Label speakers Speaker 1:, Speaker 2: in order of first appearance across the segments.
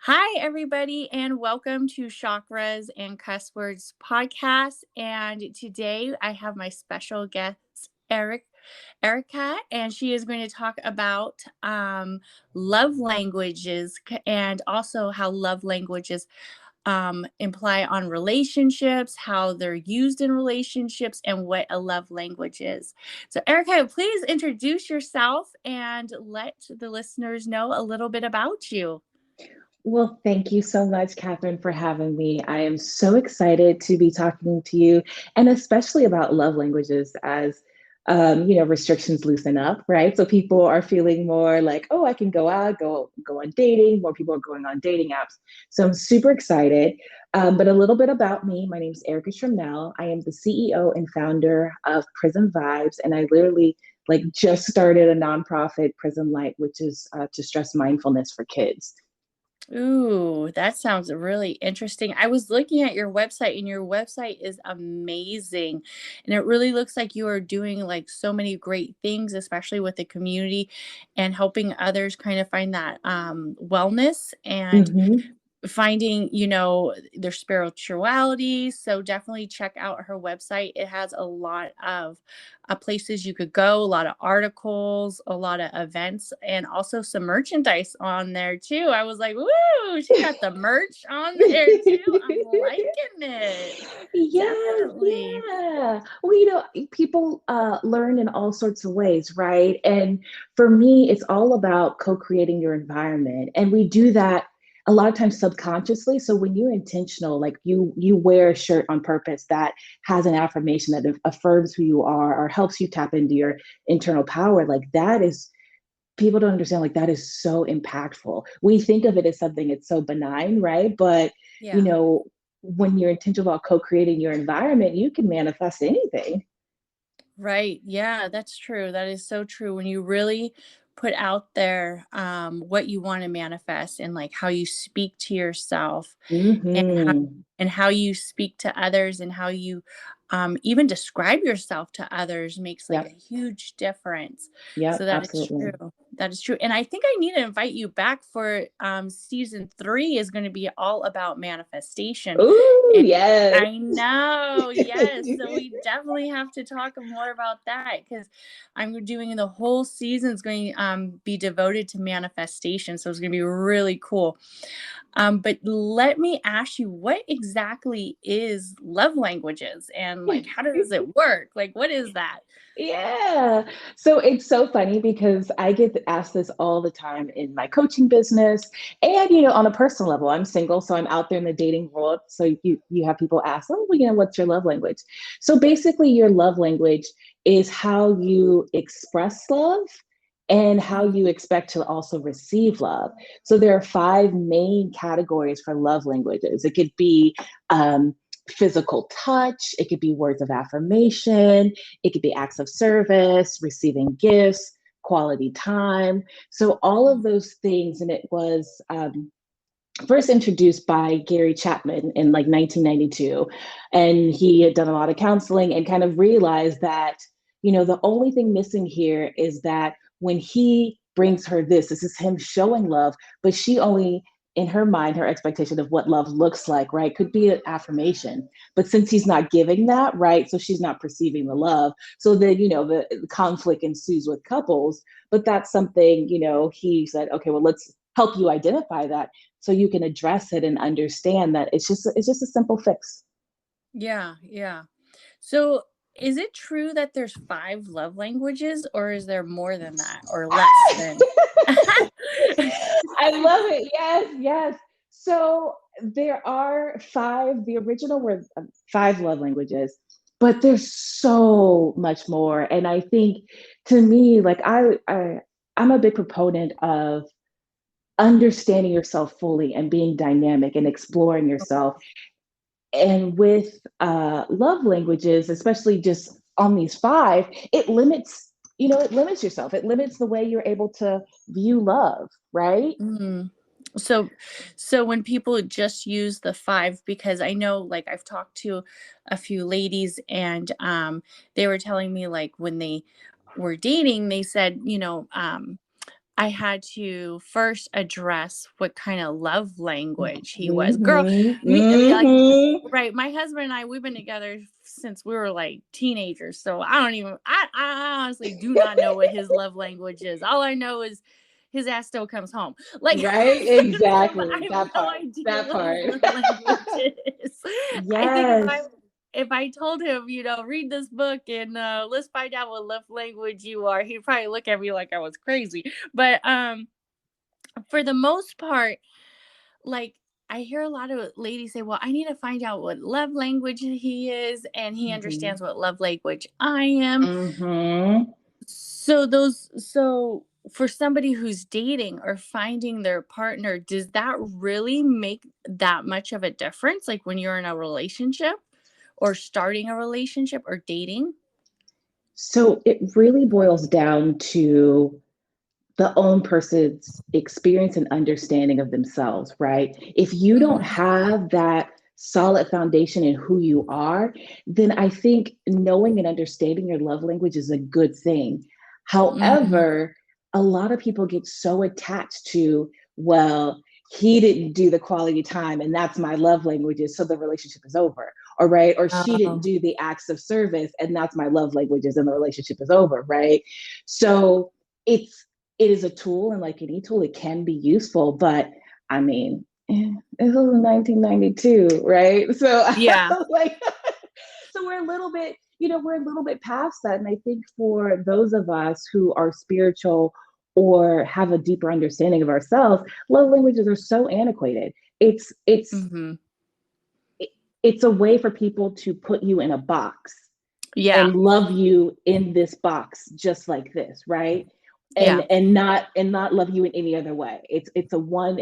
Speaker 1: Hi, everybody, and welcome to Chakras and Cuss Words podcast. And today I have my special guest, Arika, and she is going to talk about love languages and also how love languages imply on relationships, how they're used in relationships, and what a love language is. So, Erica, please introduce yourself and let the listeners know a little bit about you.
Speaker 2: Well, thank you so much, Catherine, for having me. I am so excited to be talking to you, and especially about love languages as restrictions loosen up, right? So people are feeling more like, oh, I can go out, go on dating. More people are going on dating apps. So I'm super excited. But a little bit about me. My name is Arika Trimnell. I am the CEO and founder of Prism Vibes, and I literally just started a nonprofit, Prism Light, which is to stress mindfulness for kids.
Speaker 1: Ooh, that sounds really interesting. I was looking at your website and your website is amazing. And it really looks like you are doing like so many great things, especially with the community and helping others kind of find that wellness and
Speaker 2: Mhm.
Speaker 1: finding, their spirituality. So definitely check out her website. It has a lot of places you could go, a lot of articles, a lot of events, and also some merchandise on there too. I was like, woo, she got the merch on there too. I'm liking it.
Speaker 2: Yeah,
Speaker 1: Definitely.
Speaker 2: yeah. Well, people learn in all sorts of ways, right? And for me, it's all about co-creating your environment, and we do that a lot of times subconsciously. So when you're intentional, like you wear a shirt on purpose that has an affirmation that affirms who you are or helps you tap into your internal power, like that is people don't understand, like that is so impactful. We think of it as something, it's so benign, right? But you
Speaker 1: Yeah.
Speaker 2: know when you're intentional about co-creating your environment, you can manifest anything.
Speaker 1: Right. Yeah, that's true. That is so true. When you really put out there what you want to manifest and like how you speak to yourself and
Speaker 2: Hmm.
Speaker 1: how you speak to others and how you even describe yourself to others makes like a
Speaker 2: Yep.
Speaker 1: huge difference. So
Speaker 2: Yep,
Speaker 1: that is true.
Speaker 2: absolutely.
Speaker 1: That is true. And I think I need to invite you back for season 3 is going to be all about manifestation.
Speaker 2: Ooh,
Speaker 1: And
Speaker 2: yes.
Speaker 1: I know, yes. So we definitely have to talk more about that because I'm doing the whole season is going to be devoted to manifestation. So it's going to be really cool. But let me ask you, what exactly is love languages and like how does it work? Like, what is that?
Speaker 2: Yeah. So it's so funny because I get asked this all the time in my coaching business and on a personal level. I'm single, so I'm out there in the dating world. So you have people ask, "Oh, well, what's your love language?" So basically your love language is how you express love and how
Speaker 1: Mhm.
Speaker 2: you expect to also receive love. So there are five main categories for love languages. It could be physical touch, it could be words of affirmation, it could be acts of service, receiving gifts, quality time. So all of those things, and it was first introduced by Gary Chapman in like 1992, and he had done a lot of counseling and kind of realized that the only thing missing here is that when he brings her this is him showing love, but she only in her mind, her expectation of what love looks like, right, could be an affirmation. But since he's not giving that, right, so she's not perceiving the love. So then, the conflict ensues with couples. But that's something, he said, okay, well, let's help you identify that so you can address it and understand that it's just a simple fix.
Speaker 1: Yeah, yeah. So is it true that there's 5 love languages or is there more than that or less than?
Speaker 2: I love it. Yes, yes. So there are five. The original were five love languages, but there's so much more. And I think, to me, like I'm a big proponent of understanding yourself fully and being dynamic and exploring yourself. And with love languages, especially just on these five, it limits yourself. It limits the way you're able to view love, right?
Speaker 1: Mhm. So when people just use the 5 because I know, like, I've talked to a few ladies and, they were telling me, like, when they were dating, they said, I had to first address what kind of love language he was. Girl,
Speaker 2: Mhm,
Speaker 1: like,
Speaker 2: mhm.
Speaker 1: right, my husband and I, we've been together since we were like teenagers. So I don't even, I honestly do not know what his love language is. All I know is his ass still comes home. Like,
Speaker 2: Right?
Speaker 1: but I
Speaker 2: Exactly.
Speaker 1: have
Speaker 2: That
Speaker 1: no
Speaker 2: part.
Speaker 1: idea
Speaker 2: That
Speaker 1: what his
Speaker 2: part.
Speaker 1: love language is. I think
Speaker 2: Yes.
Speaker 1: if I told him, read this book and let's find out what love language you are, he'd probably look at me like I was crazy. But for the most part, like, I hear a lot of ladies say, "Well, I need to find out what love language he is and he
Speaker 2: Mhm.
Speaker 1: understands what love language I am."
Speaker 2: Mhm.
Speaker 1: So for somebody who's dating or finding their partner, does that really make that much of a difference, like when you're in a relationship or starting a relationship or dating?
Speaker 2: So it really boils down to the own person's experience and understanding of themselves, right? If you don't
Speaker 1: Mhm.
Speaker 2: have that solid foundation in who you are, then I think knowing and understanding your love language is a good thing.
Speaker 1: Mhm.
Speaker 2: However, a lot of people get so attached to, well, he didn't do the quality time and that's my love languages, so the relationship is over. Or right, or she didn't
Speaker 1: Oh.
Speaker 2: do the acts of service and that's my love languages and the relationship is over, right? So it's it is a tool, and like any tool, it can be useful. But I mean, this was in 1992, right? So
Speaker 1: Yeah.
Speaker 2: like, so we're a little bit, we're a little bit past that. And I think for those of us who are spiritual or have a deeper understanding of ourselves, love languages are so antiquated. It's it's
Speaker 1: Mhm.
Speaker 2: it's a way for people to put you in a box
Speaker 1: Yeah.
Speaker 2: and love you in this box just like this, right? and
Speaker 1: Yeah.
Speaker 2: and not and not love you in any other way. It's a one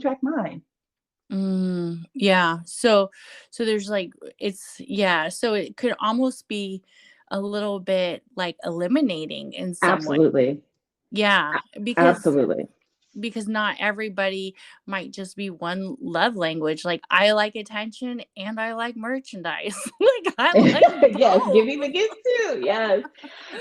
Speaker 2: track mind.
Speaker 1: Yeah. So there's like, yeah, so it could almost be a little bit like eliminating in some way.
Speaker 2: Absolutely.
Speaker 1: Yeah, because
Speaker 2: Absolutely.
Speaker 1: not everybody might just be one love language. Like, I like attention and I like merchandise. Like, I like
Speaker 2: Yes,
Speaker 1: both.
Speaker 2: giving the gift too. Yes.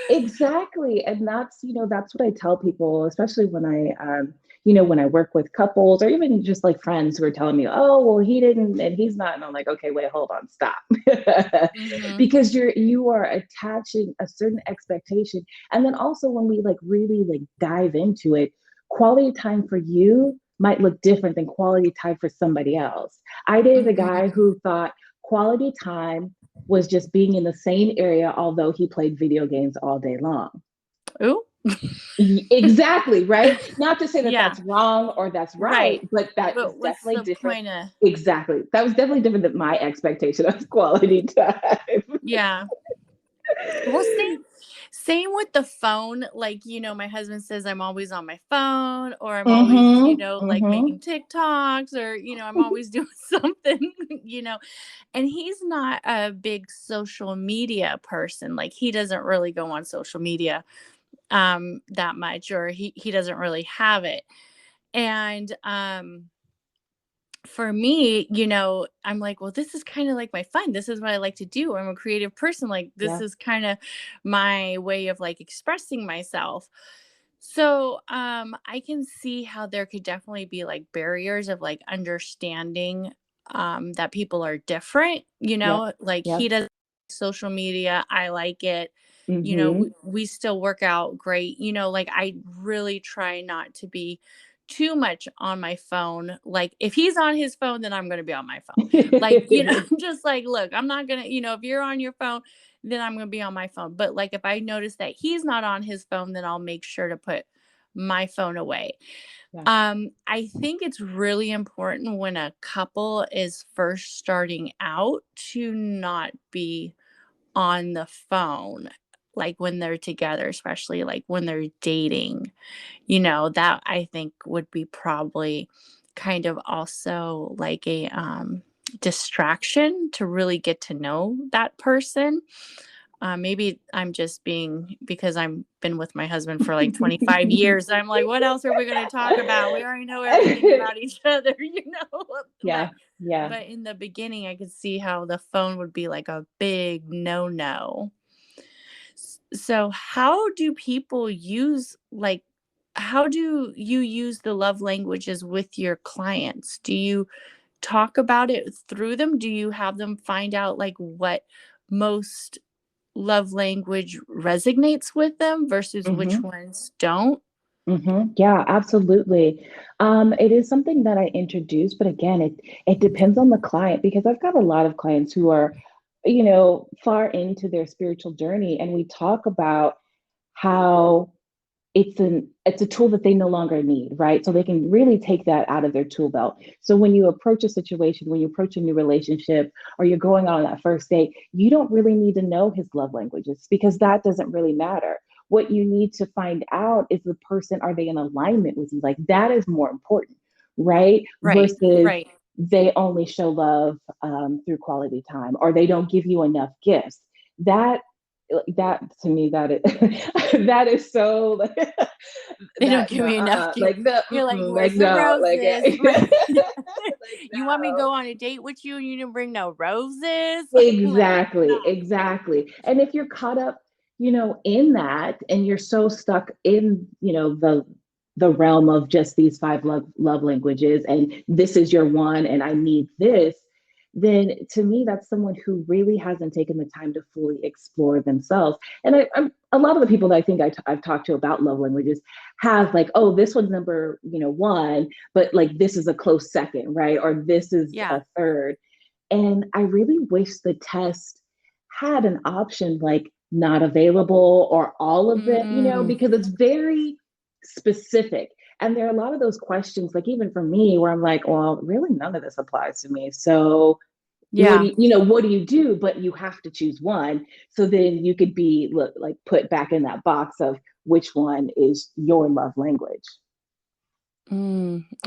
Speaker 2: Exactly. And that's what I tell people, especially when I work with couples or even just like friends who are telling me, oh, well, he didn't and he's not. And I'm like, okay, wait, hold on, stop.
Speaker 1: Mhm.
Speaker 2: Because you are attaching a certain expectation. And then also when we like really like dive into it, quality time for you might look different than quality time for somebody else. I dated a guy
Speaker 1: Mhm.
Speaker 2: who thought quality time was just being in the same area, although he played video games all day long.
Speaker 1: Ooh.
Speaker 2: Exactly, right? Not to say that
Speaker 1: Yeah.
Speaker 2: that's wrong or that's right,
Speaker 1: Right.
Speaker 2: but that is
Speaker 1: But what's
Speaker 2: definitely
Speaker 1: the
Speaker 2: different.
Speaker 1: point of
Speaker 2: Exactly. That was definitely different than my expectation of quality time.
Speaker 1: Yeah. Well, same with the phone. Like, my husband says I'm always on my phone or I'm always,
Speaker 2: Mm-hmm.
Speaker 1: like
Speaker 2: Mm-hmm.
Speaker 1: making TikToks or, I'm always doing something, you know. And he's not a big social media person. Like, he doesn't really go on social media that much, or he doesn't really have it. And for me, I'm like, well, this is kind of like my fun. This is what I like to do. I'm a creative person. Like, this
Speaker 2: Yeah.
Speaker 1: is kind of my way of like expressing myself. So, I can see how there could definitely be like barriers of like understanding that people are different,
Speaker 2: Yep.
Speaker 1: like he
Speaker 2: Yep.
Speaker 1: does social media, I like it.
Speaker 2: Mm-hmm.
Speaker 1: We still work out great. Like, I really try not to be too much on my phone. Like, if he's on his phone, then I'm going to be on my phone. Like, just like, look, I'm not going to, if you're on your phone, then I'm going to be on my phone. But like, if I notice that he's not on his phone, then I'll make sure to put my phone away.
Speaker 2: Yeah.
Speaker 1: I think it's really important when a couple is first starting out to not be on the phone, like when they're together, especially like when they're dating. That I think would be probably kind of also like a distraction to really get to know that person. Maybe I'm just being because I've been with my husband for like 25 years. I'm like, what else are we going to talk about? We already know everything about each other,
Speaker 2: Yeah.
Speaker 1: But
Speaker 2: Yeah.
Speaker 1: in the beginning, I could see how the phone would be like a big no. So how do people use like how do you use the love languages with your clients? Do you talk about it through them? Do you have them find out like what most love language resonates with them versus which
Speaker 2: Hmm.
Speaker 1: ones don't?
Speaker 2: Yeah, absolutely. It is something that I introduce, but again, it depends on the client because I've got a lot of clients who are, far into their spiritual journey, and we talk about how it's a tool that they no longer need, right? So they can really take that out of their tool belt. So when you approach a situation, when you approach a new relationship, or you're going on that first date, you don't really need to know his love languages because that doesn't really matter. What you need to find out is the person, are they in alignment with you? Like that is more important, right?
Speaker 1: Right,
Speaker 2: Versus
Speaker 1: right.
Speaker 2: they only show love through quality time, or they don't give you enough gifts. That that to me that is that is so
Speaker 1: They don't
Speaker 2: that
Speaker 1: give
Speaker 2: no
Speaker 1: me enough.
Speaker 2: like no
Speaker 1: You're like,
Speaker 2: like
Speaker 1: where's the
Speaker 2: no like
Speaker 1: roses? Right.
Speaker 2: like
Speaker 1: You want me to
Speaker 2: no.
Speaker 1: go on a date with you and you didn't bring no roses? Like,
Speaker 2: Exactly,
Speaker 1: nah.
Speaker 2: exactly. And if you're caught up, in that and you're so stuck in, the realm of just these five love languages and this is your one and I need this, then to me that's someone who really hasn't taken the time to fully explore themselves. And I'm a lot of the people that I think I've talked to about love languages have like, oh, this one's number, one, but like this is a close second, right? Or this is
Speaker 1: Yeah.
Speaker 2: a third. And I really wish the test had an option like not available or all of it,
Speaker 1: Mm,
Speaker 2: because it's very specific. And there are a lot of those questions, like even for me, where I'm like, well, really none of this applies to me. So
Speaker 1: yeah.
Speaker 2: what do you do? But you have to choose one. So then you could be like put back in that box of which one is your love language.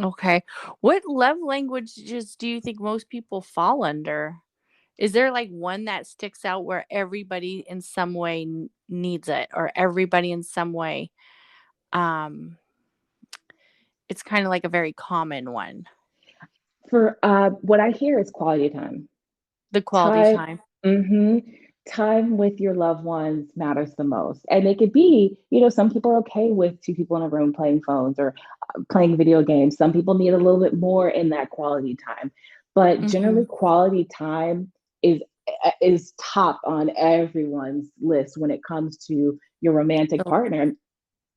Speaker 1: Okay. What love languages do you think most people fall under? Is there like one that sticks out where everybody in some way needs it or everybody in some way um it's kind of like a very common one,
Speaker 2: For what I hear is quality time.
Speaker 1: the quality
Speaker 2: Time,
Speaker 1: time.
Speaker 2: hmm time with your loved ones matters the most. And it could be, some people are okay with two people in a room playing phones or playing video games. Some people need a little bit more in that quality time. But generally,
Speaker 1: Mhm.
Speaker 2: quality time is is top on everyone's list when it comes to your romantic partner.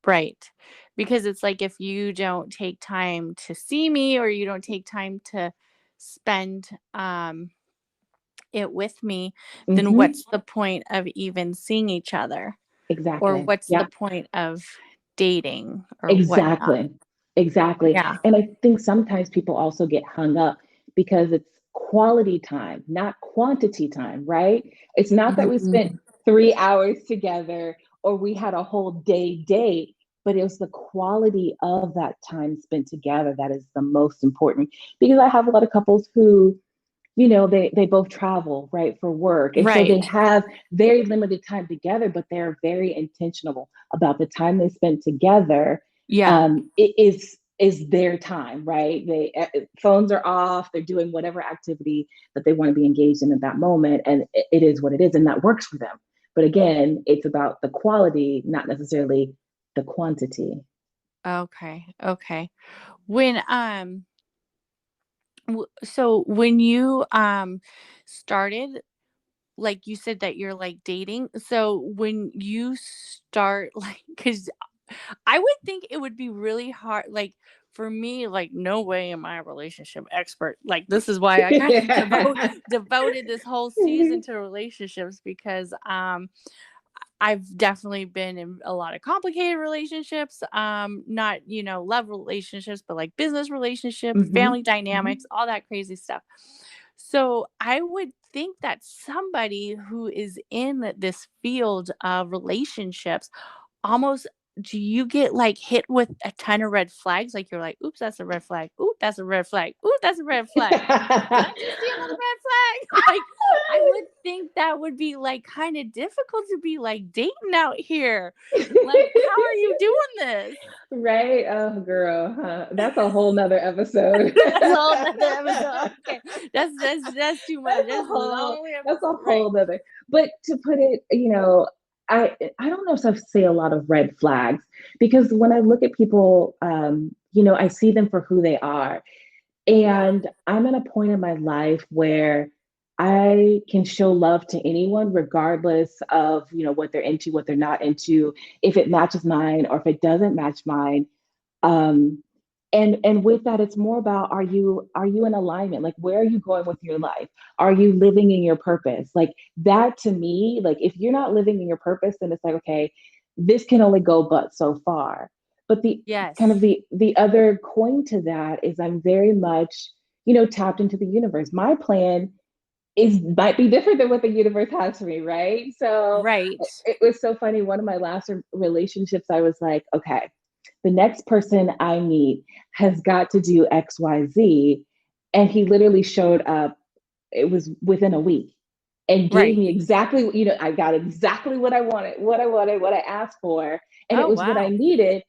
Speaker 1: Right. Because it's like if you don't take time to see me or you don't take time to spend it with me, then
Speaker 2: Hmm.
Speaker 1: what's the point of even seeing each other? Or
Speaker 2: Exactly.
Speaker 1: what's the
Speaker 2: Yeah.
Speaker 1: point of dating or whatnot?
Speaker 2: Exactly. Exactly.
Speaker 1: Yeah.
Speaker 2: And I think sometimes people also get hung up because it's quality time, not quantity time, right? It's not that we spent
Speaker 1: Mhm.
Speaker 2: 3 hours together or we had a whole day date, but it was the quality of that time spent together that is the most important. Because I have a lot of couples who, they both travel, right, for work. And so they
Speaker 1: Right.
Speaker 2: have very limited time together, but they're very intentional about the time they spend together.
Speaker 1: Yeah.
Speaker 2: It is their time, right? They phones are off, they're doing whatever activity that they want to be engaged in at that moment, and it is what it is, and that works for them. But again, it's about the quality, not necessarily the quantity.
Speaker 1: Okay. Okay. When so when you started, like you said that you're like dating. So when you start like cuz I would think it would be really hard like for me like no way am I a relationship expert. Like this is why I kind of devoted this whole season to relationships because I've definitely been in a lot of complicated relationships, not, love relationships, but like business relationships,
Speaker 2: Hmm.
Speaker 1: family dynamics, all that crazy stuff. So I would think that somebody who is in this field of relationships almost do you get like hit with a ton of red flags? Like you're like, oops, that's a red flag. Ooh, that's a red flag. Ooh, that's a red flag. Can't you see another red flag? Like, I would think that would be like kind of difficult to be like dating out here. Like, how are you doing this?
Speaker 2: Right? Oh, girl, that's a whole nother episode.
Speaker 1: That's a whole nother episode. Okay, that's too much.
Speaker 2: That's a
Speaker 1: That's a
Speaker 2: whole
Speaker 1: long
Speaker 2: that's a
Speaker 1: episode, right?
Speaker 2: whole nother. But to put it, I don't know if I say a lot of red flags, because when I look at people, I see them for who they are.
Speaker 1: Yeah.
Speaker 2: And I'm at a point in my life where I can show love to anyone, regardless of, what they're into, what they're not into, if it matches mine or if it doesn't match mine. Um, and with that, it's more about, are you in alignment? Like, where are you going with your life? Are you living in your purpose? Like that, to me, like if you're not living in your purpose, then it's like, okay, this can only go but so far. But the kind
Speaker 1: Yes.
Speaker 2: of the other coin to that is I'm very much, tapped into the universe. My plan is might be different than what the universe has for me, right? So
Speaker 1: Right.
Speaker 2: it was so funny. One of my last relationships, I was like, okay, the next person I meet has got to do XYZ. And he literally showed up, it was within a week, and gave
Speaker 1: Right.
Speaker 2: me exactly, I got exactly what I asked for. And it
Speaker 1: Oh,
Speaker 2: was what I
Speaker 1: wow.
Speaker 2: needed,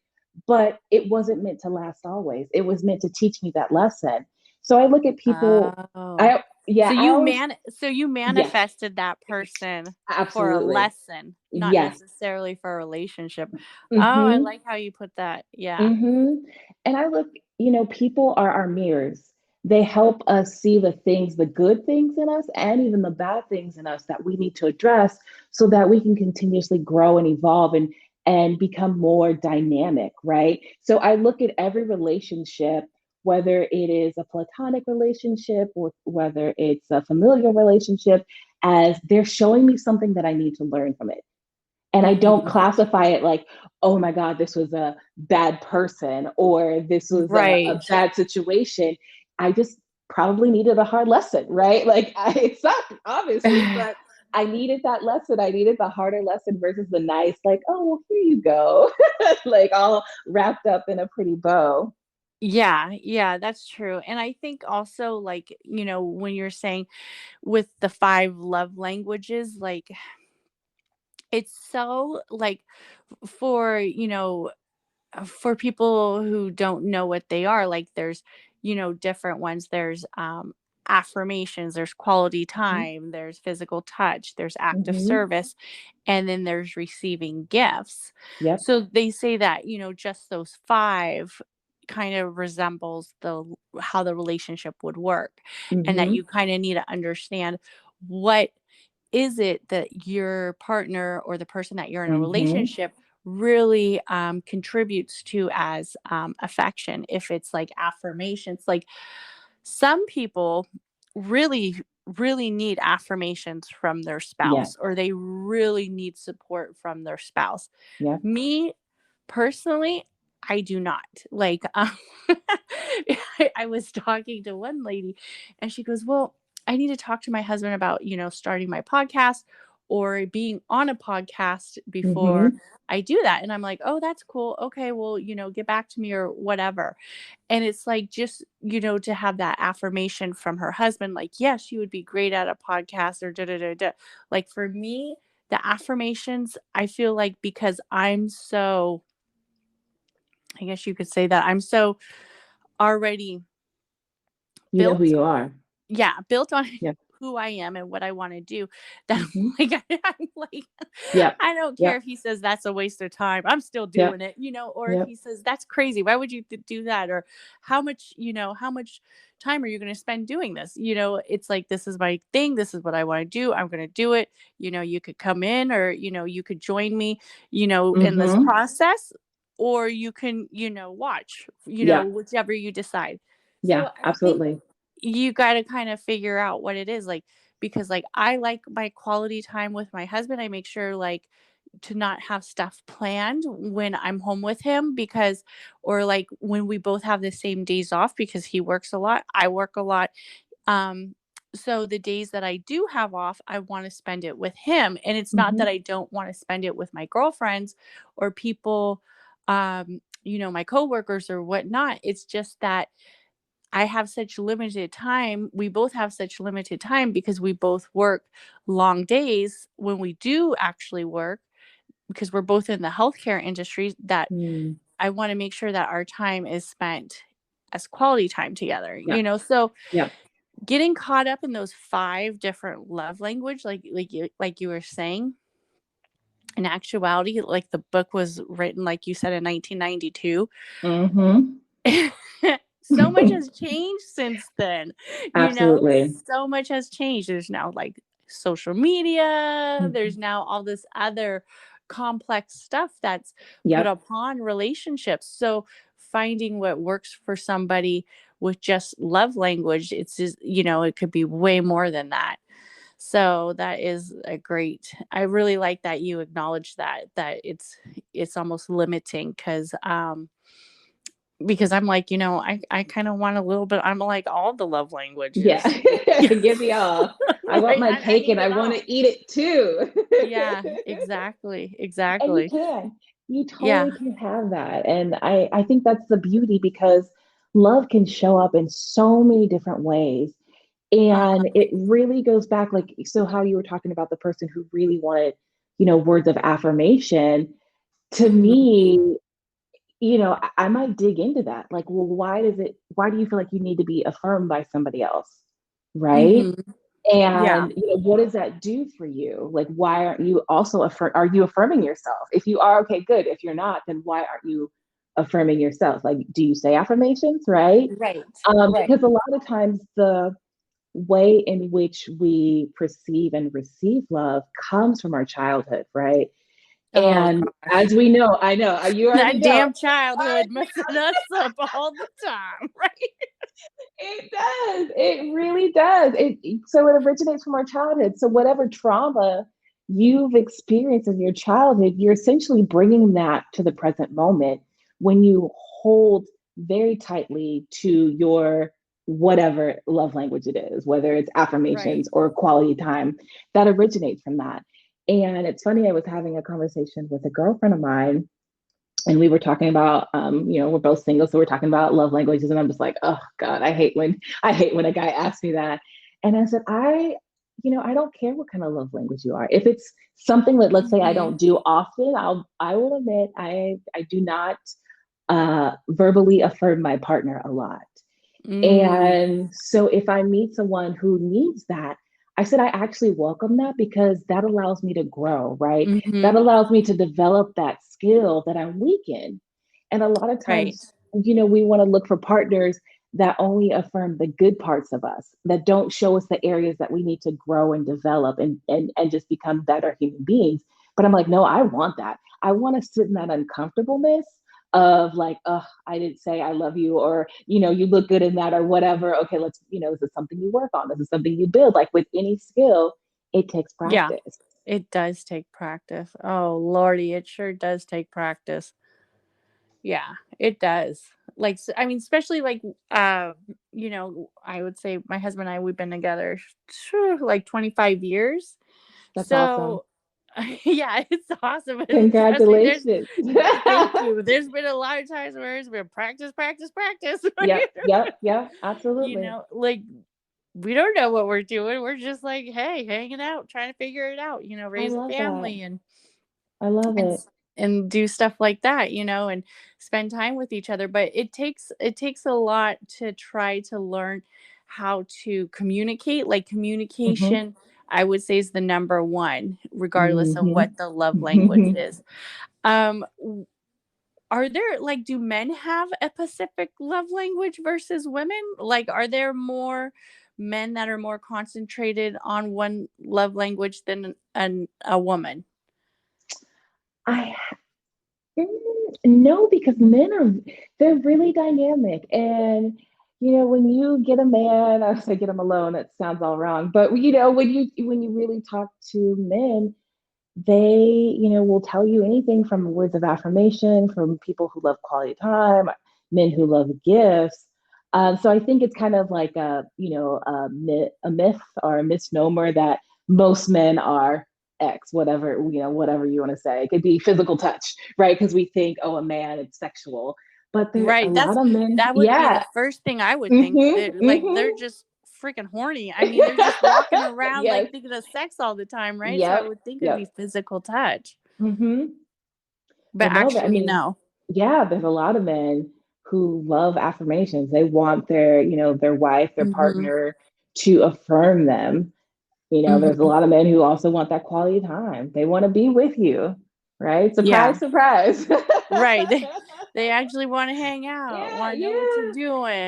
Speaker 2: but it wasn't meant to last always. It was meant to teach me that lesson. So I look at people,
Speaker 1: Oh.
Speaker 2: yeah, I always,
Speaker 1: So you
Speaker 2: yes,
Speaker 1: manifested that person for a
Speaker 2: absolutely.
Speaker 1: lesson, not
Speaker 2: Yes.
Speaker 1: necessarily for a relationship. Oh, I
Speaker 2: Hmm.
Speaker 1: like how you put that. Yeah.
Speaker 2: Hmm. And I look, people are our mirrors. They help us see the things, the good things in us, and even the bad things in us that we need to address, so that we can continuously grow and evolve and become more dynamic, right? So I look at every relationship, whether it is a platonic relationship or whether it's a familiar relationship, as they're showing me something that I need to learn from it. And I don't
Speaker 1: Mhm.
Speaker 2: classify it like, oh my God, this was a bad person or this was a
Speaker 1: Right.
Speaker 2: bad situation. I just probably needed a hard lesson, right? Like it sucked, obviously, but I needed that lesson. I needed the harder lesson versus the nice, like, oh, well, here you go, like all wrapped up in a pretty bow.
Speaker 1: Yeah, yeah, that's true. And I think also, like, when you're saying with the 5 love languages, like, it's so, like, for, for people who don't know what they are, like, there's, different ones. There's, affirmations, there's quality time, there's physical touch, there's act of
Speaker 2: Mm-hmm.
Speaker 1: service, and then there's receiving gifts.
Speaker 2: Yep.
Speaker 1: So they say that, just those 5 kind of resembles how the relationship would work, and that
Speaker 2: Mm-hmm.
Speaker 1: you kind of need to understand what is it that your partner or the person that you're in a
Speaker 2: Mm-hmm.
Speaker 1: relationship really contributes to as affection. If it's like affirmations, like some people really, really need affirmations from their
Speaker 2: Yes.
Speaker 1: spouse, or they really need support from their spouse.
Speaker 2: Yep.
Speaker 1: Me personally, I do not. Like, I was talking to one lady and she goes, "Well, I need to talk to my husband about, starting my podcast or being on a podcast before
Speaker 2: Mm-hmm.
Speaker 1: I do that." And I'm like, "Oh, that's cool. Okay, well, get back to me or whatever." And it's like, just, to have that affirmation from her husband, like, "Yes, you would be great at a podcast," or da da da da. Like, for me, the affirmations, I feel like, because I'm so, I guess you could say that I'm so already
Speaker 2: You know who
Speaker 1: built,
Speaker 2: you are.
Speaker 1: yeah, built on
Speaker 2: Yep.
Speaker 1: who I am and what I want to do, that
Speaker 2: Mm-hmm.
Speaker 1: I'm like,
Speaker 2: Yep.
Speaker 1: I don't care
Speaker 2: Yep.
Speaker 1: if he says that's a waste of time. I'm still
Speaker 2: Yep.
Speaker 1: doing it, or if
Speaker 2: Yep.
Speaker 1: he says that's crazy. Why would you do that? Or how much time are you going to spend doing this? It's like, this is my thing. This is what I want to do. I'm going to do it. You could come in, or, you could join me, in this
Speaker 2: Mm-hmm.
Speaker 1: process, or you can, watch,
Speaker 2: Yeah.
Speaker 1: whichever you decide.
Speaker 2: Yeah.
Speaker 1: So I think
Speaker 2: Absolutely.
Speaker 1: you got to kind of figure out what it is, like, because, like, I like my quality time with my husband. I make sure, like, to not have stuff planned when I'm home with him, because, or like when we both have the same days off, because he works a lot, I work a lot. um so the days that I do have off, I want to spend it with him, and it's not
Speaker 2: Mm-hmm.
Speaker 1: that I don't want to spend it with my girlfriends or people, my coworkers or whatnot. It's just that I have such limited time. We both have such limited time because we both work long days when we do actually work, because we're both in the healthcare industry, that
Speaker 2: Mm.
Speaker 1: I want to make sure that our time is spent as quality time together,
Speaker 2: Yeah.
Speaker 1: So
Speaker 2: Yeah.
Speaker 1: getting caught up in those 5 different love language, like you were saying, in actuality, like the book was written, like you said, in 1992.
Speaker 2: Mm-hmm.
Speaker 1: So much has changed since then.
Speaker 2: Absolutely.
Speaker 1: So much has changed. There's now like social media,
Speaker 2: Mhm.
Speaker 1: there's now all this other complex stuff that's put
Speaker 2: Yep.
Speaker 1: upon relationships. So finding what works for somebody with just love language, it's just, it could be way more than that. So that is a great, I really like that you acknowledge that it's almost limiting, because I'm like, I kind of want a little bit. I'm like all the love
Speaker 2: Yeah.
Speaker 1: languages. Yeah.
Speaker 2: Give me all. I want
Speaker 1: Right.
Speaker 2: my
Speaker 1: I
Speaker 2: cake
Speaker 1: need
Speaker 2: and I
Speaker 1: it
Speaker 2: want
Speaker 1: all.
Speaker 2: to eat it too.
Speaker 1: Yeah, exactly.
Speaker 2: And you
Speaker 1: Exactly.
Speaker 2: can. You
Speaker 1: Yeah.
Speaker 2: totally can have that. And I think that's the beauty because love can show up in so many different ways.
Speaker 1: Uh-huh.
Speaker 2: And it really goes back, like, so how you were talking about the person who really wanted, words of affirmation. To
Speaker 1: Mhm.
Speaker 2: me, I might dig into that. Like, well, why do you feel like you need to be affirmed by somebody else? Right.
Speaker 1: Mhm. Yeah.
Speaker 2: And what does that do for you? Like, why aren't you also are you affirming yourself? If you are, okay, good. If you're not, then why aren't you affirming yourself? Like, do you say affirmations, right?
Speaker 1: Right. Right.
Speaker 2: Because a lot of times the way in which we perceive and receive love comes from our childhood, right?
Speaker 1: Oh
Speaker 2: And
Speaker 1: gosh.
Speaker 2: as we know, I know you already
Speaker 1: That
Speaker 2: know.
Speaker 1: damn childhood messing us up all the time, right?
Speaker 2: It does. It really does. So it originates from our childhood. So whatever trauma you've experienced in your childhood, you're essentially bringing that to the present moment when you hold very tightly to your whatever love language it is, whether it's
Speaker 1: Right.
Speaker 2: affirmations or quality time, that originates from that. And it's funny, I was having a conversation with a girlfriend of mine and we were talking about we're both single, so we're talking about love languages, and I'm just like, oh god, I hate when a guy asks me that. And I said, I don't care what kind of love language you are. If it's something that, let's say, I
Speaker 1: Mhm.
Speaker 2: don't do often, I will admit I do not verbally affirm my partner a lot.
Speaker 1: Mm.
Speaker 2: And so if I meet someone who needs that, I said I actually welcome that because that allows me to grow, right? That
Speaker 1: Mhm.
Speaker 2: allows me to develop that skill that I'm weak in. And a lot of
Speaker 1: Right.
Speaker 2: times, we want to look for partners that only affirm the good parts of us, that don't show us the areas that we need to grow and develop and just become better human beings. But I'm like, no, I want that. I want to sit in that uncomfortableness of like, oh, I didn't say I love you, or, you look good in that, or whatever. Okay, is this something you work on? Is this something you build? Like with any skill, it takes
Speaker 1: Yeah.
Speaker 2: practice.
Speaker 1: It does take practice. Oh lordy, it sure does take practice. Yeah, it does. Like, I mean, especially like, I would say my husband and I, we've been together like 25 years.
Speaker 2: That's awesome.
Speaker 1: So, yeah, it's awesome. Trust me,
Speaker 2: Congratulations.
Speaker 1: thank you. There's been a lot of times where it's been practice, practice, practice.
Speaker 2: Yep, yep, yep, absolutely.
Speaker 1: Like we don't know what we're doing. We're just like, hey, hanging out, trying to figure it out,
Speaker 2: I
Speaker 1: raise a
Speaker 2: love that.
Speaker 1: family
Speaker 2: I love
Speaker 1: and
Speaker 2: it.
Speaker 1: s- and do stuff like that, and spend time with each other. But it takes a lot to try to learn how to communicate. Like
Speaker 2: Hmm.
Speaker 1: communication, I would say, is the number one, regardless of what
Speaker 2: Hmm.
Speaker 1: the love language is. Are there, like, do men have a specific love language versus women? Like, are there more men that are more concentrated on one love language than a woman?
Speaker 2: I Mm, no, because they're really dynamic. And when you get a man, I say get them alone, it sounds all wrong. But when you really talk to men, they, will tell you anything from words of affirmation, from people who love quality time, men who love gifts. So I think it's kind of like a myth or a misnomer that most men are X, whatever you want to say. It could be physical touch, right? Because we think, oh, a man, it's sexual. But there a
Speaker 1: Right,
Speaker 2: lot of men,
Speaker 1: that would be the
Speaker 2: yeah.
Speaker 1: first thing I would think.
Speaker 2: Hmm.
Speaker 1: They're
Speaker 2: Hmm.
Speaker 1: just freaking horny. I mean, they're just walking around, like,
Speaker 2: Yes.
Speaker 1: thinking of sex all the time, right? So I
Speaker 2: Yep.
Speaker 1: would think it'd be
Speaker 2: Yep.
Speaker 1: physical touch,
Speaker 2: Hmm.
Speaker 1: but
Speaker 2: But no, I
Speaker 1: actually,
Speaker 2: mean,
Speaker 1: no.
Speaker 2: yeah, there's a lot of men who love affirmations. They want their wife, their
Speaker 1: Mhm.
Speaker 2: partner to affirm them. There's a
Speaker 1: Mhm.
Speaker 2: lot of men who also want that quality time. They want to be with you, right?
Speaker 1: Yeah.
Speaker 2: Surprise, surprise.
Speaker 1: Right. They actually wanna hang out,
Speaker 2: Yeah,
Speaker 1: wanna know what you're
Speaker 2: yeah,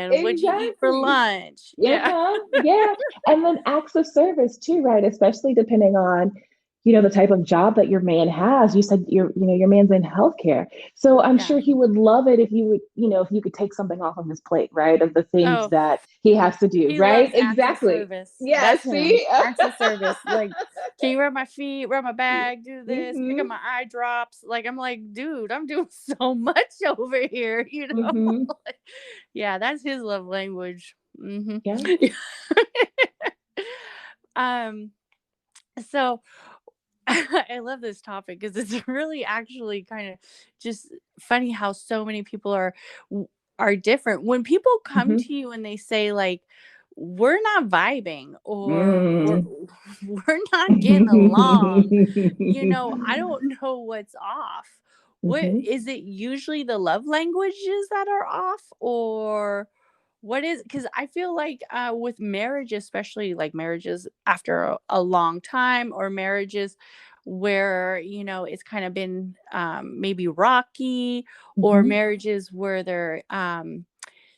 Speaker 1: doing, what'd you eat for
Speaker 2: exactly.
Speaker 1: lunch? Yeah.
Speaker 2: Yeah, yeah. And then acts of service too, right? Especially depending on, the type of job that your man has. You said your man's in healthcare. So I'm
Speaker 1: Yeah.
Speaker 2: sure he would love it if you would, if you could take something off of his plate, right? Of the things
Speaker 1: Oh,
Speaker 2: that he has to do,
Speaker 1: he
Speaker 2: right?
Speaker 1: loves acts of
Speaker 2: Exactly.
Speaker 1: service.
Speaker 2: Yeah,
Speaker 1: That's him.
Speaker 2: see?
Speaker 1: Acts of service. Like, "Can you rub my feet, rub my back, do this, pick up
Speaker 2: Mm-hmm.
Speaker 1: my eye drops?" Like, I'm like, "Dude, I'm doing so much over here," you know?
Speaker 2: Mm-hmm.
Speaker 1: Like, yeah, that's his love language. Mhm.
Speaker 2: Yeah.
Speaker 1: Um, so I love this topic because it's really actually kind of just funny how so many people are different. When people come
Speaker 2: Mm-hmm.
Speaker 1: to you and they say like we're not vibing or we're
Speaker 2: Mm.
Speaker 1: we're not getting along, I don't know what's off. What
Speaker 2: Mm-hmm.
Speaker 1: is it usually the love languages that are off or what is because I feel like with marriage, especially like marriages after a long time or marriages where, it's kind of been maybe rocky or
Speaker 2: Mm-hmm.
Speaker 1: marriages where they're,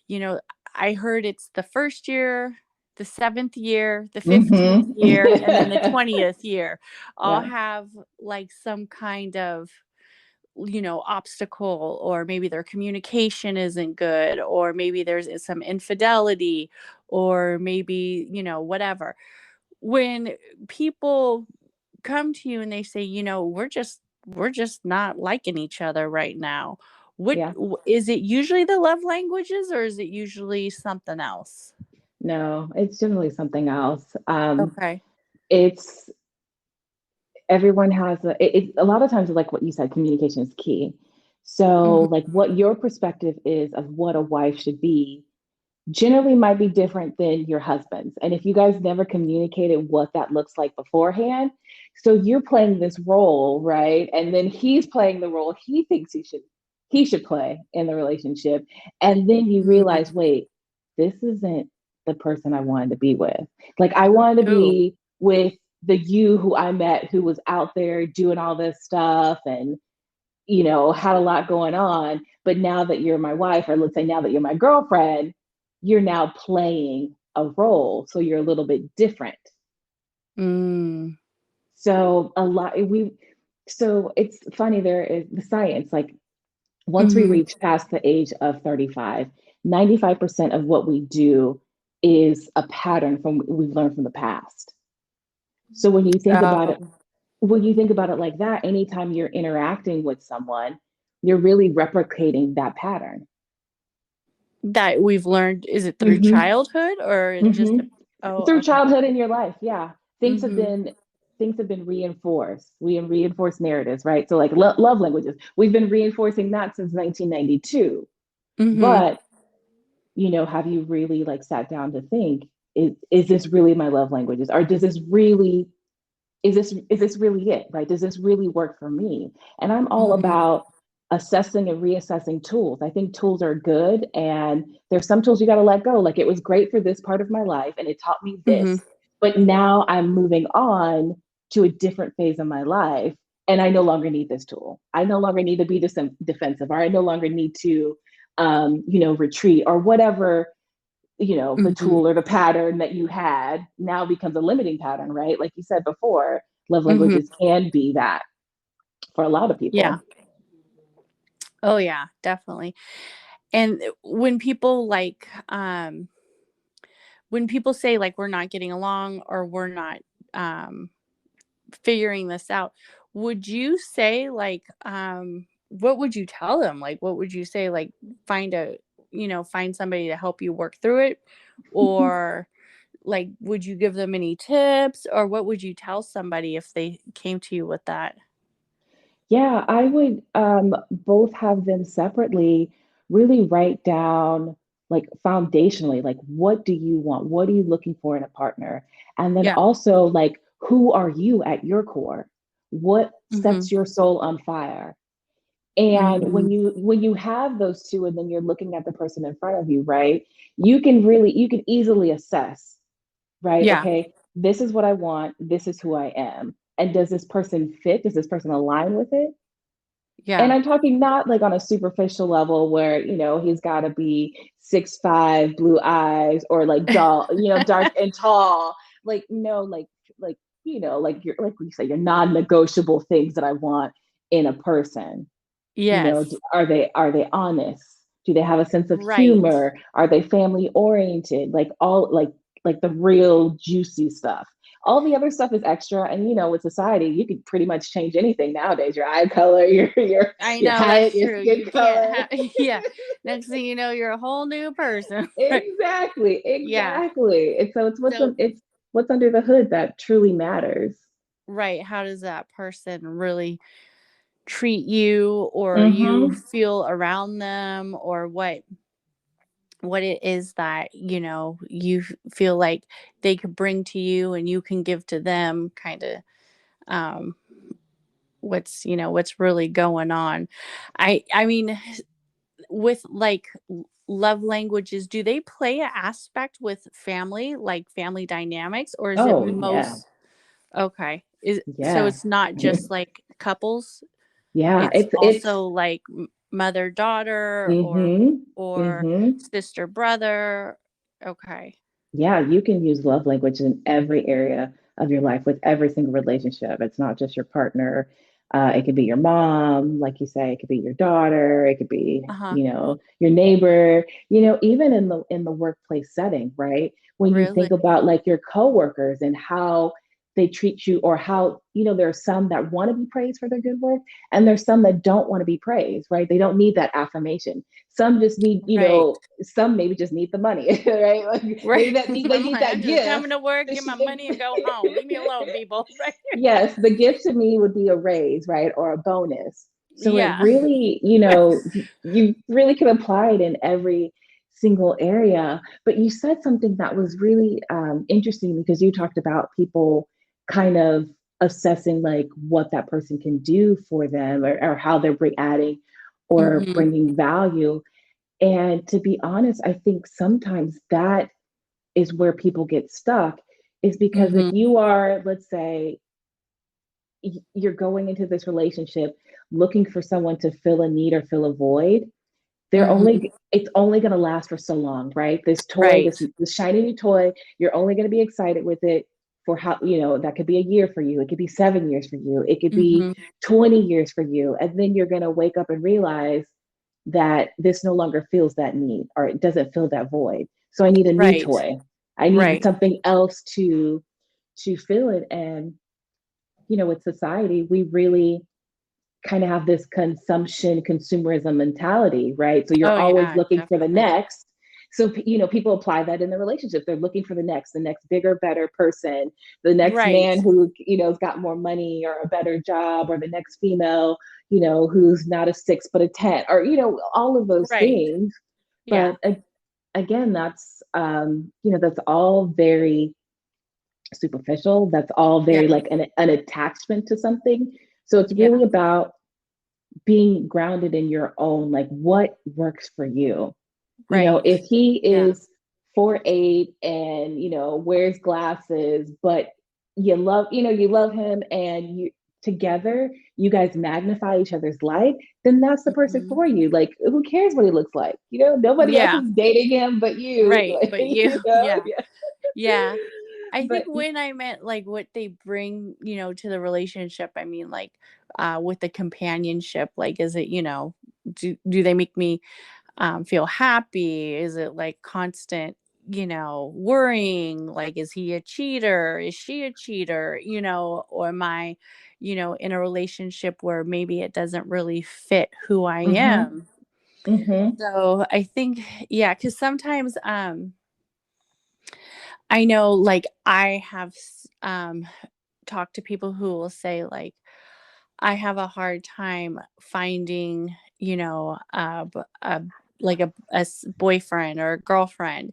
Speaker 1: you know, I heard it's the first year, the seventh year, the 15th
Speaker 2: Mm-hmm.
Speaker 1: year, and then the 20th year all
Speaker 2: Yeah.
Speaker 1: have like some kind of obstacle or maybe their communication isn't good or maybe there's some infidelity or maybe whatever when people come to you and they say we're just not liking each other right now
Speaker 2: Yeah.
Speaker 1: is it usually the love languages or is it usually something else?
Speaker 2: No, it's generally something else.
Speaker 1: Okay.
Speaker 2: It's everyone has a lot of times, like what you said, communication is key. So,
Speaker 1: Hmm.
Speaker 2: like what your perspective is of what a wife should be generally might be different than your husband's. And if you guys never communicated what that looks like beforehand, so you're playing this role, right? And then he's playing the role he thinks he should play in the relationship. And then you realize,
Speaker 1: Mm.
Speaker 2: wait, this isn't the person I wanted to be with. Like I wanted to
Speaker 1: Ooh.
Speaker 2: be with the you who I met who was out there doing all this stuff and had a lot going on. But now that you're my wife, or let's say now that you're my girlfriend, you're now playing a role. So you're a little bit different.
Speaker 1: Mm.
Speaker 2: So so it's funny, there is the science, like once we
Speaker 1: Hmm.
Speaker 2: reach past the age of 35, 95% of what we do is a pattern from we've learned from the past. So
Speaker 1: Oh,
Speaker 2: when you think about it like that, anytime you're interacting with someone, you're really replicating that pattern.
Speaker 1: that we've learned, is it through
Speaker 2: Mm-hmm.
Speaker 1: childhood or just
Speaker 2: Mm-hmm.
Speaker 1: oh,
Speaker 2: Through
Speaker 1: okay.
Speaker 2: childhood in your life, yeah, things have
Speaker 1: Mhm.
Speaker 2: been things have been reinforced. We have reinforced narratives, right? So like love languages, we've been reinforcing that since 1992.
Speaker 1: Mhm.
Speaker 2: But have you really like sat down to think, is this really my love languages, or does this really is this really it, right? Does this really work for me? And I'm all
Speaker 1: Mhm.
Speaker 2: about assessing and reassessing tools. I think tools are good, and there's some tools you got to let go. Like it was great for this part of my life and it taught me
Speaker 1: Mhm.
Speaker 2: this, but now I'm moving on to a different phase of my life, and I no longer need this tool. I no longer need to be defensive, or I no longer need to retreat, or whatever the
Speaker 1: Mhm.
Speaker 2: tool or the pattern that you had now becomes a limiting pattern, right? Like you said before, love
Speaker 1: Mhm.
Speaker 2: languages can be that for a lot of
Speaker 1: Yeah.
Speaker 2: people.
Speaker 1: Oh yeah, definitely. And when people say like we're not getting along or we're not um figuring this out, would you say like what would you tell them? Like what would you say like find somebody to help you work through it or like would you give them any tips or what would you tell somebody if they came to you with that?
Speaker 2: Yeah, I would both have them separately really write down, like foundationally, like what do you want? What are you looking for in a partner? And then
Speaker 1: Yeah.
Speaker 2: also, like, who are you at your core? What
Speaker 1: Mhm.
Speaker 2: sets your soul on fire? And
Speaker 1: Mhm.
Speaker 2: when you have those two, and then you're looking at the person in front of you, right? You can easily assess, right?
Speaker 1: Yeah.
Speaker 2: Okay, this is what I want, this is who I am. And does this person fit? Does this person align with it? And
Speaker 1: Yeah.
Speaker 2: I'm talking not like on a superficial level where, he's got to be 6'5", blue eyes, or like dull, dark and tall. Like, no, like, like like we say, your non-negotiable things that I want in a person.
Speaker 1: Yes.
Speaker 2: Are they honest? Do they have a sense of
Speaker 1: Right.
Speaker 2: humor? Are they family oriented? Like all like the real juicy stuff. All the other stuff is extra, and with society, you could pretty much change anything nowadays. Your eye color,
Speaker 1: I
Speaker 2: your
Speaker 1: know that's
Speaker 2: height, your
Speaker 1: true.
Speaker 2: skin
Speaker 1: You can't
Speaker 2: color.
Speaker 1: have, yeah. Next thing you know, you're a whole new person. Right.
Speaker 2: Exactly,
Speaker 1: Yeah.
Speaker 2: exactly. And so
Speaker 1: So,
Speaker 2: it's what's under the hood that truly matters.
Speaker 1: right. How does that person really treat you, or you
Speaker 2: Mm-hmm.
Speaker 1: feel around them, or what it is that, you feel like they could bring to you and you can give to them, kind of, um, what's really going on. I mean, with like love languages, do they play an aspect with family, like family dynamics, or is it
Speaker 2: Oh yeah,
Speaker 1: most okay? Is so
Speaker 2: yeah,
Speaker 1: it's not just like couples,
Speaker 2: yeah.
Speaker 1: it's
Speaker 2: It's
Speaker 1: also like mother daughter,
Speaker 2: mm-hmm.
Speaker 1: or
Speaker 2: Mm-hmm.
Speaker 1: sister brother. Okay.
Speaker 2: Yeah, you can use love language in every area of your life with every single relationship. It's not just your partner. It could be your mom, like you say. It could be your daughter. It could be,
Speaker 1: Uh-huh.
Speaker 2: your neighbor. Even in the workplace setting, right? When you
Speaker 1: Really?
Speaker 2: think about like your coworkers and how they treat you, or how there are some that want to be praised for their good work, and there's some that don't want to be praised, right? They don't need that affirmation. Some just need,
Speaker 1: Right.
Speaker 2: some maybe just need the money, right? Like
Speaker 1: Right.
Speaker 2: maybe they
Speaker 1: I'm
Speaker 2: need
Speaker 1: like, I'm
Speaker 2: that
Speaker 1: just
Speaker 2: gift.
Speaker 1: coming to work, get my money, and go home. Leave me alone, people. Right.
Speaker 2: Yes, the gift to me would be a raise, right? Or a bonus. So it
Speaker 1: Yeah.
Speaker 2: really, you really can apply it in every single area. But you said something that was really interesting, because you talked about people kind of assessing like what that person can do for them, or how they're adding or
Speaker 1: Hmm.
Speaker 2: bringing value. And to be honest, I think sometimes that is where people get stuck, is because if
Speaker 1: Hmm.
Speaker 2: you are, let's say, you're going into this relationship looking for someone to fill a need or fill a void,
Speaker 1: Hmm.
Speaker 2: it's only going to last for so long, right? This toy,
Speaker 1: Right.
Speaker 2: this shiny new toy, you're only going to be excited with it for how, that could be a year for you, it could be 7 years for you, it could be
Speaker 1: Hmm.
Speaker 2: 20 years for you, and then you're going to wake up and realize that this no longer fills that need, or it doesn't fill that void. So I need a new
Speaker 1: Right.
Speaker 2: toy. I need
Speaker 1: Right.
Speaker 2: something else to fill it. And with society, we really kind of have this consumerism mentality, right? So you're
Speaker 1: Oh
Speaker 2: always
Speaker 1: yeah,
Speaker 2: looking for the
Speaker 1: definitely.
Speaker 2: next. So people apply that in the relationship. They're looking for the next bigger, better person, the next
Speaker 1: Right.
Speaker 2: man who has got more money or a better job, or the next female, who's not a 6 but a 10, or all of those
Speaker 1: Right.
Speaker 2: things.
Speaker 1: Yeah.
Speaker 2: But again, that's all very superficial. That's all
Speaker 1: Yeah.
Speaker 2: very like an attachment to something. So it's
Speaker 1: Yeah.
Speaker 2: really about being grounded in your own, like what works for you.
Speaker 1: Right.
Speaker 2: If he
Speaker 1: Yeah.
Speaker 2: is 4'8" and wears glasses, but you love him, and you together you guys magnify each other's light, then that's the person
Speaker 1: Hmm.
Speaker 2: for you. Like, who cares what he looks like? Nobody else
Speaker 1: Yeah.
Speaker 2: is dating him but you.
Speaker 1: Right.
Speaker 2: Like,
Speaker 1: But you, yeah.
Speaker 2: yeah.
Speaker 1: Yeah. I think
Speaker 2: But
Speaker 1: when I meant like what they bring, to the relationship, I mean like with the companionship, like is it, do they make me feel happy? Is it like constant, worrying? Like, is he a cheater? Is she a cheater? Or am I, in a relationship where maybe it doesn't really fit who I
Speaker 2: mm-hmm,
Speaker 1: am?
Speaker 2: mm-hmm,
Speaker 1: So I think, yeah, because sometimes I know like I have talked to people who will say like, I have a hard time finding, like a boyfriend or a girlfriend,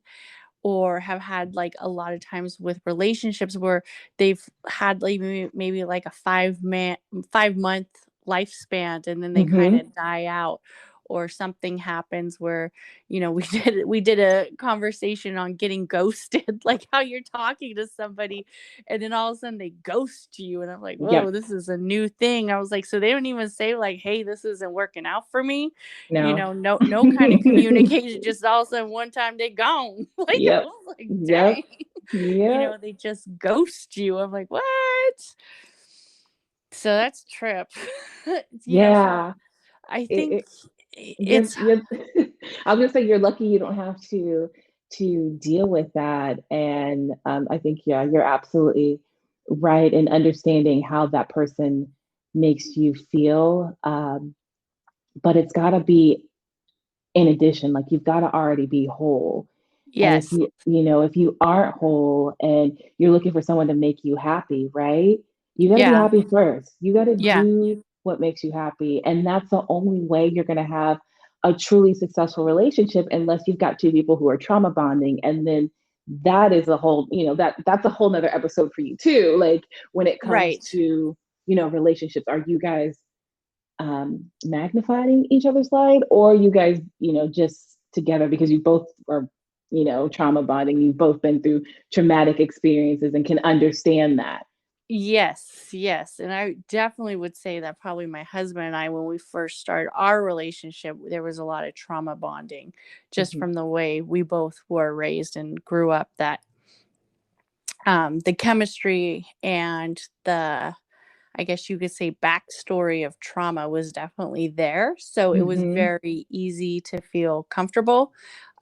Speaker 1: or have had like a lot of times with relationships where they've had like maybe like a 5-month lifespan, and then they kind
Speaker 2: mm-hmm,
Speaker 1: of die out, or something happens where, we did a conversation on getting ghosted, like how you're talking to somebody and then all of a sudden they ghost you. And I'm like, whoa,
Speaker 2: Yep.
Speaker 1: this is a new thing. I was like, so they don't even say like, hey, this isn't working out for me.
Speaker 2: No.
Speaker 1: No kind of communication, just all of a sudden one time they gone. Like I
Speaker 2: Yep.
Speaker 1: was like,
Speaker 2: Yep.
Speaker 1: dang.
Speaker 2: Yep.
Speaker 1: They just ghost you. I'm like, what? So that's trip. So
Speaker 2: Yeah.
Speaker 1: I
Speaker 2: It,
Speaker 1: think
Speaker 2: it
Speaker 1: it's
Speaker 2: you're I was gonna say you're lucky you don't have to deal with that. And I think, yeah, you're absolutely right in understanding how that person makes you feel. But it's got to be in addition, like you've got to already be whole. And if
Speaker 1: yes.
Speaker 2: if you aren't whole and you're looking for someone to make you happy, right? You got to be
Speaker 1: Yeah.
Speaker 2: happy first. You got to
Speaker 1: Yeah.
Speaker 2: do what makes you happy. And that's the only way you're going to have a truly successful relationship, unless you've got two people who are trauma bonding. And then that is a whole, that's a whole nother episode for you too. Like when it comes
Speaker 1: Right.
Speaker 2: to, relationships, are you guys magnifying each other's light, or you guys, just together because you both are, trauma bonding, you've both been through traumatic experiences and can understand that.
Speaker 1: Yes, yes. And I definitely would say that probably my husband and I, when we first started our relationship, there was a lot of trauma bonding just
Speaker 2: Mhm.
Speaker 1: from the way we both were raised and grew up, that the chemistry and the, I guess you could say, backstory of trauma was definitely there. So it was
Speaker 2: Mhm.
Speaker 1: very easy to feel comfortable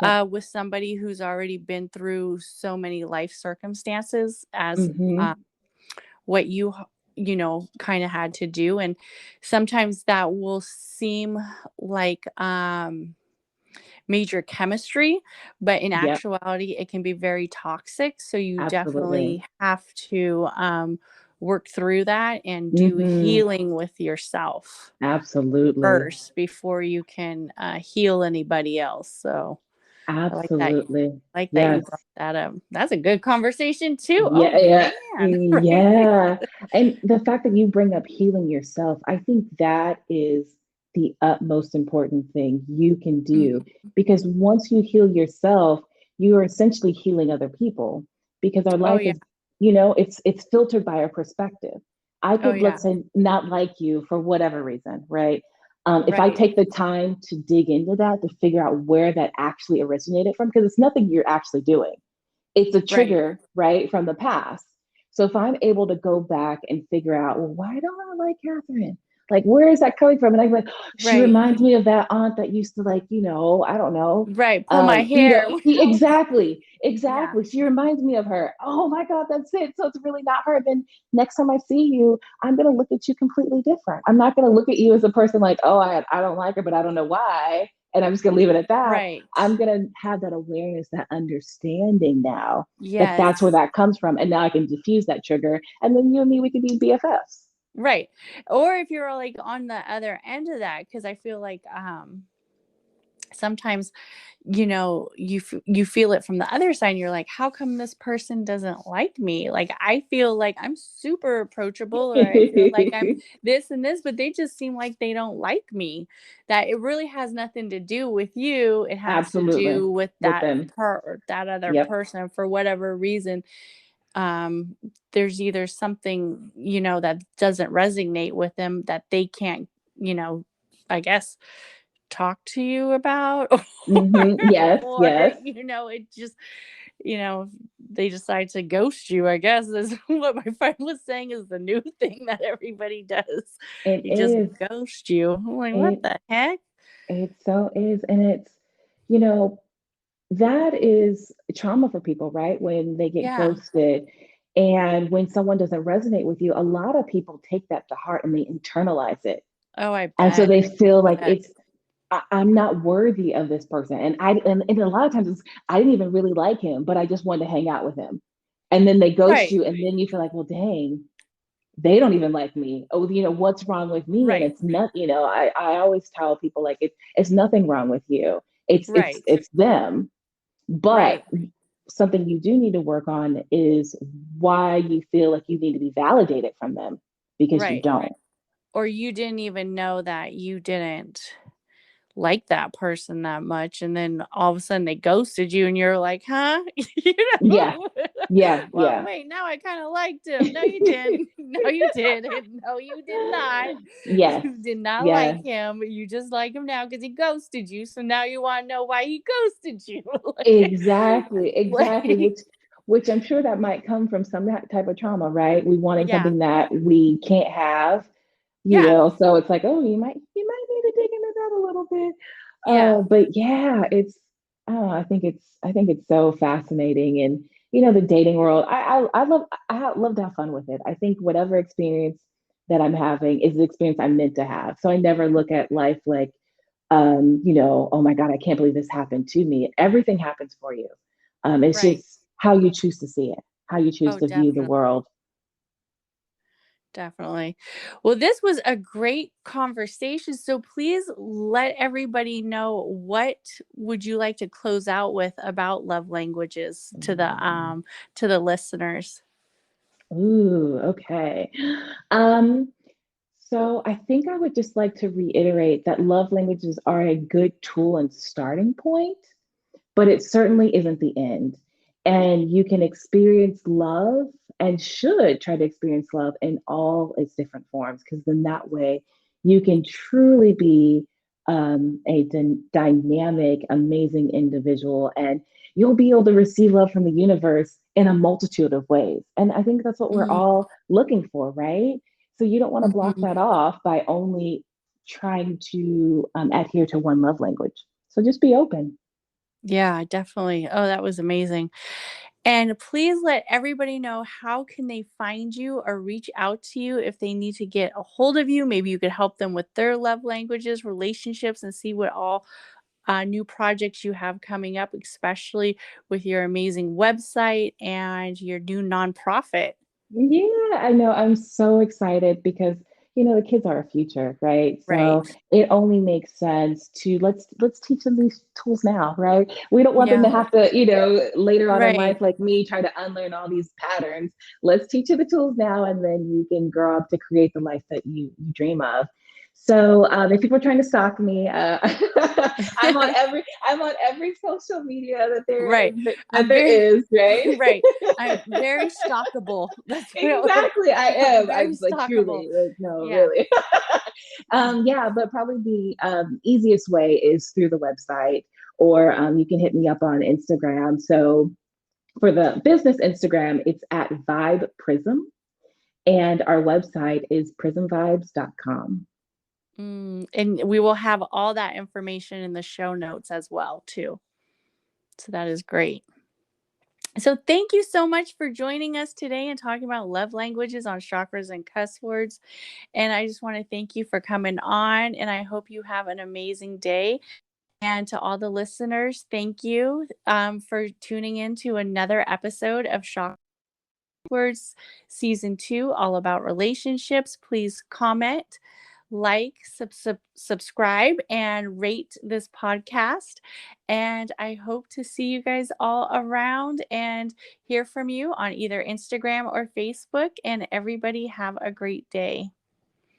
Speaker 2: Yep.
Speaker 1: with somebody who's already been through so many life circumstances as
Speaker 2: Mhm.
Speaker 1: what kind of had to do. And sometimes that will seem like major chemistry, but in
Speaker 2: Yep.
Speaker 1: actuality, it can be very toxic. So you
Speaker 2: Absolutely.
Speaker 1: definitely have to work through that and do
Speaker 2: Mhm.
Speaker 1: healing with yourself
Speaker 2: Absolutely.
Speaker 1: first before you can heal anybody else. So I like that.
Speaker 2: Absolutely.
Speaker 1: Like that you
Speaker 2: Yes.
Speaker 1: brought that up. That's a good conversation too. Oh
Speaker 2: Yeah, yeah,
Speaker 1: man. Right.
Speaker 2: yeah. And the fact that you bring up healing yourself, I think that is the utmost important thing you can do.
Speaker 1: Mhm.
Speaker 2: Because once you heal yourself, you are essentially healing other people. Because our
Speaker 1: Oh
Speaker 2: life
Speaker 1: yeah.
Speaker 2: is, it's filtered by our perspective. I
Speaker 1: Oh
Speaker 2: could,
Speaker 1: yeah.
Speaker 2: let's say, not like you for whatever reason, right? If I
Speaker 1: Right.
Speaker 2: take the time to dig into that, to figure out where that actually originated from, because it's nothing you're actually doing, it's a
Speaker 1: Right.
Speaker 2: trigger, right, from the past. So if I'm able to go back and figure out, well, why don't I like Catherine? Like, where is that coming from? And I'm like, she
Speaker 1: Right.
Speaker 2: reminds me of that aunt that used to, like, I don't know.
Speaker 1: Right. Pull my hair.
Speaker 2: Exactly,
Speaker 1: Yeah.
Speaker 2: exactly. She reminds me of her. Oh my God, that's it. So it's really not her. Then next time I see you, I'm gonna look at you completely different. I'm not gonna look at you as a person like, oh, I don't like her, but I don't know why. And I'm just gonna leave it at that.
Speaker 1: Right.
Speaker 2: I'm going to have that awareness, that understanding now, that that's where
Speaker 1: Yes.
Speaker 2: that comes from. And now I can diffuse that trigger. And then you and me, we could be BFFs.
Speaker 1: Right. Or if you're like on the other end of that, because I feel like sometimes you feel it from the other side and you're like, how come this person doesn't like me? Like I feel like I'm super approachable, or I feel like I'm this and this, but they just seem like they don't like me. That it really has nothing to do with you. It has to
Speaker 2: Absolutely.
Speaker 1: do with
Speaker 2: With them.
Speaker 1: that other
Speaker 2: Yep.
Speaker 1: person. For whatever reason, um there's either something that doesn't resonate with them, that they can't, you know I guess, talk to you about, or
Speaker 2: Yes.
Speaker 1: or
Speaker 2: Yes.
Speaker 1: it just, you know they decide to ghost you, I guess, is what my friend was saying, is the new thing that everybody does.
Speaker 2: It
Speaker 1: You just
Speaker 2: is.
Speaker 1: ghost you. I'm like, what
Speaker 2: It
Speaker 1: the heck?
Speaker 2: it so is. And you know, that is trauma for people, right? When they get
Speaker 1: Yeah.
Speaker 2: ghosted. And when someone doesn't resonate with you, a lot of people take that to heart and they internalize it.
Speaker 1: Oh, I
Speaker 2: And so
Speaker 1: bet.
Speaker 2: they feel
Speaker 1: I
Speaker 2: like
Speaker 1: bet.
Speaker 2: I'm not worthy of this person. And a lot of times I didn't even really like him, but I just wanted to hang out with him. And then they ghost
Speaker 1: Right.
Speaker 2: you, and then you feel like, well, dang, they don't even like me. Oh, what's wrong with me? And
Speaker 1: Right.
Speaker 2: it's not, I always tell people, like, it's nothing wrong with you.
Speaker 1: Right.
Speaker 2: It's them. But
Speaker 1: Right.
Speaker 2: something you do need to work on is why you feel like you need to be validated from them, because you
Speaker 1: Right.
Speaker 2: don't.
Speaker 1: Or you didn't even know that you didn't like that person that much, and then all of a sudden they ghosted you and you're like, huh? You
Speaker 2: Yeah.
Speaker 1: know.
Speaker 2: Yeah.
Speaker 1: Well,
Speaker 2: Yeah.
Speaker 1: wait, now I kind of liked him. No, you didn't. No, you didn't. No, you did not.
Speaker 2: Yes.
Speaker 1: You did not
Speaker 2: Yeah.
Speaker 1: like him. You just like him now because he ghosted you. So now you want to know why he ghosted you.
Speaker 2: Exactly. Exactly.
Speaker 1: Like,
Speaker 2: Which I'm sure that might come from some type of trauma, right? We wanted
Speaker 1: yeah,
Speaker 2: something that we can't have,
Speaker 1: yeah,
Speaker 2: so it's like, oh, you might need to dig into that a little bit.
Speaker 1: yeah,
Speaker 2: But yeah, it's oh, I think it's so fascinating. And the dating world, I love to have fun with it. I think whatever experience that I'm having is the experience I'm meant to have. So I never look at life like, oh my God, I can't believe this happened to me. Everything happens for you. It's
Speaker 1: right.
Speaker 2: just how you choose to see it, how you choose
Speaker 1: Oh,
Speaker 2: to view the
Speaker 1: definitely.
Speaker 2: world.
Speaker 1: Definitely. Well, this was a great conversation. So please let everybody know, what would you like to close out with about love languages to the listeners?
Speaker 2: Ooh, okay. Um, so I think I would just like to reiterate that love languages are a good tool and starting point, but it certainly isn't the end. And you can experience love and should try to experience love in all its different forms, because then that way you can truly be a dynamic, amazing individual, and you'll be able to receive love from the universe in a multitude of ways. And I think that's what we're
Speaker 1: Mm,
Speaker 2: all looking for, right? So you don't want to block
Speaker 1: mhm.
Speaker 2: that off by only trying to adhere to one love language. So just be open.
Speaker 1: Yeah, definitely. Oh, that was amazing. And please let everybody know, how can they find you or reach out to you if they need to get a hold of you. Maybe you could help them with their love languages, relationships, and see what all new projects you have coming up, especially with your amazing website and your new nonprofit.
Speaker 2: Yeah, I know. I'm so excited because the kids are our future, right?
Speaker 1: Right.
Speaker 2: So it only makes sense to let's teach them these tools now, right? We don't want them to
Speaker 1: Yeah.
Speaker 2: have to, later on in life,
Speaker 1: Right.
Speaker 2: like me, try to unlearn all these patterns. Let's teach you the tools now, and then you can grow up to create the life that you dream of. So if people are trying to stalk me, I'm on every social media that there
Speaker 1: Right.
Speaker 2: that
Speaker 1: I'm
Speaker 2: there
Speaker 1: very
Speaker 2: is, right?
Speaker 1: right. I'm very stalkable. That's what
Speaker 2: Exactly, I
Speaker 1: I'm
Speaker 2: am.
Speaker 1: very
Speaker 2: I'm like
Speaker 1: stalkable.
Speaker 2: truly, like, no,
Speaker 1: Yeah.
Speaker 2: really. Yeah, but probably the easiest way is through the website, or you can hit me up on Instagram. So for the business Instagram, it's at Vibe Prism, and our website is prismvibes.com.
Speaker 1: And we will have all that information in the show notes as well too. So that is great. So thank you so much for joining us today and talking about love languages on chakras and cuss words. And I just want to thank you for coming on, and I hope you have an amazing day. And to all the listeners, thank you for tuning in to another episode of Chakras Words Season 2, all about relationships. Please comment, like, subscribe, and rate this podcast. And I hope to see you guys all around and hear from you on either Instagram or Facebook. And everybody have a great day.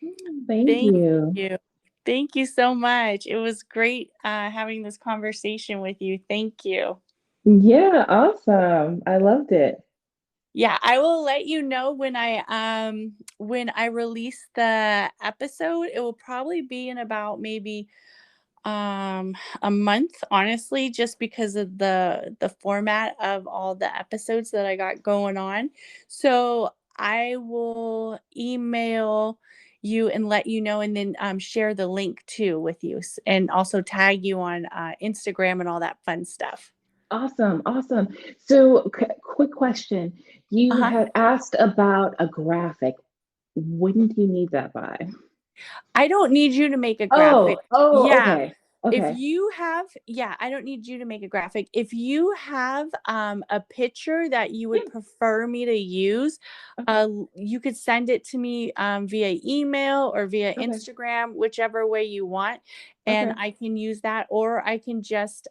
Speaker 2: Thank
Speaker 1: Thank
Speaker 2: you.
Speaker 1: you. Thank you so much. It was great having this conversation with you. Thank you.
Speaker 2: Yeah, awesome. I loved it.
Speaker 1: Yeah, I will let you know when I release the episode. It will probably be in about maybe a month, honestly, just because of the format of all the episodes that I got going on. So I will email you and let you know, and then share the link too with you, and also tag you on Instagram and all that fun stuff.
Speaker 2: Awesome, awesome. So, quick question. You
Speaker 1: Uh-huh.
Speaker 2: had asked about a graphic. When do you need that by?
Speaker 1: I don't need you to make a graphic.
Speaker 2: Oh,
Speaker 1: Yeah.
Speaker 2: okay.
Speaker 1: If
Speaker 2: Okay.
Speaker 1: you have, yeah, I don't need you to make a graphic. If you have a picture that you
Speaker 2: Yeah.
Speaker 1: would prefer me to use,
Speaker 2: Okay.
Speaker 1: you could send it to me via email or via
Speaker 2: Okay.
Speaker 1: Instagram, whichever way you want, and
Speaker 2: Okay.
Speaker 1: I can use that, or I can just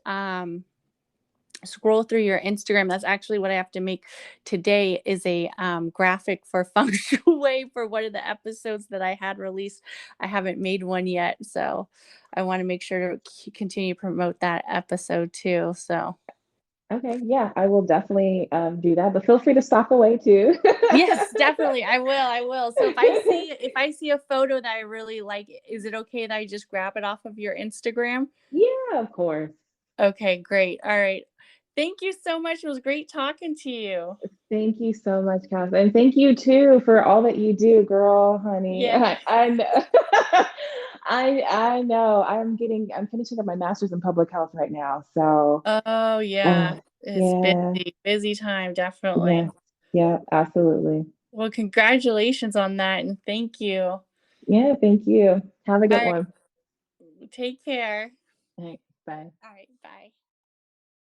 Speaker 1: scroll through your Instagram. That's actually what I have to make today, is a graphic for feng shui for one of the episodes that I had released. I haven't made one yet, so I want to make sure to continue to promote that episode too. So
Speaker 2: Okay, yeah, I will definitely do that, but feel free to stalk away too.
Speaker 1: yes, definitely. I will. I will. So if I see a photo that I really like, is it okay that I just grab it off of your Instagram?
Speaker 2: Yeah, of course.
Speaker 1: Okay, great. All right. Thank you so much. It was great talking to you.
Speaker 2: Thank you so much, Cass. And thank you too for all that you do, girl, honey.
Speaker 1: Yeah.
Speaker 2: I know. I know. I'm finishing up my master's in public health right now. So
Speaker 1: Oh, yeah.
Speaker 2: uh,
Speaker 1: It's
Speaker 2: yeah,
Speaker 1: busy time, definitely.
Speaker 2: yeah, yeah, absolutely.
Speaker 1: Well, congratulations on that and thank you. All
Speaker 2: Yeah, thank you. Have a good
Speaker 1: right.
Speaker 2: one.
Speaker 1: Take care.
Speaker 2: All right, bye.
Speaker 1: All right. Bye.